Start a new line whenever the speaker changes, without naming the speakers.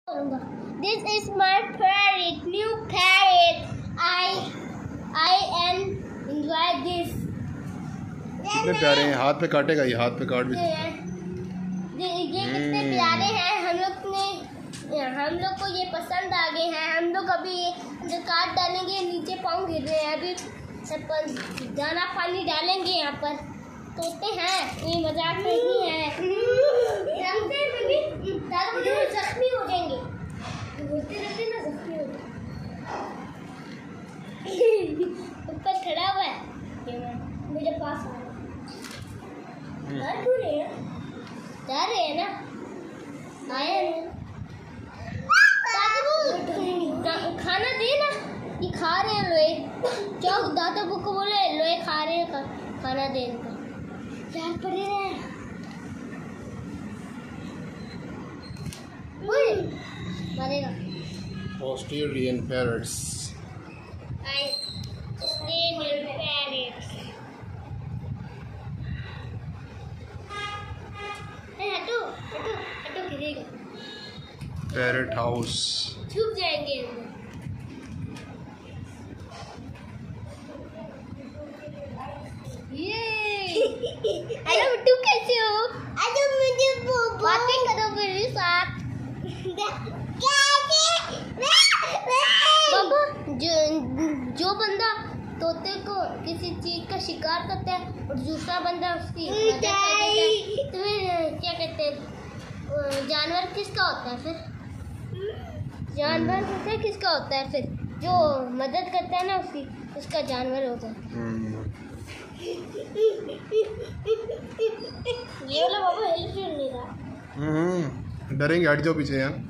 This is my parrot, new parrot. I enjoy this.
कितने प्यारे हैं, हाथ पे काटेगा ये, हाथ पे काट भी।
ये कितने प्यारे हैं, हम लोग को ये पसंद आ गए हैं। हम लोग अभी जो काट डालेंगे, नीचे पाँव गिर रहे हैं, अभी सब दाना पानी डालेंगे। यहाँ पर तोते हैं, ये मजाक नहीं है, जख्मी हो जाएंगे, बोलते रहते ना जख्मी हो जाएंगे। ऊपर खड़ा हुआ है मेरे पास, जा रहे हैं ना, आया नहीं। खाना दे ना, ये खा रहे हैं लोहे। चौक दादा को बोले लोहे खा रहे हैं, खाना दे इनका, यार पड़े हैं। मारेगा।
Australian parrots.
Australian parrots. हटो गिरेगा।
Parrot house.
छुप जाएंगे। हेलो बिट्टू, कैसे हो? मुझे बातें करो मेरे साथ। बाबा, जो बंदा तोते को किसी चीज का शिकार करता है और दूसरा बंदा उसकी मदद कर देता है, तो फिर क्या कहते हैं, जानवर किसका होता है फिर? जानवर पता है किसका होता है फिर? जो मदद करता है ना उसकी, उसका जानवर होता है। ये वाला बाबा हेल्प क्यों नहीं रहा?
डरेंगे, हट जाओ पीछे यार।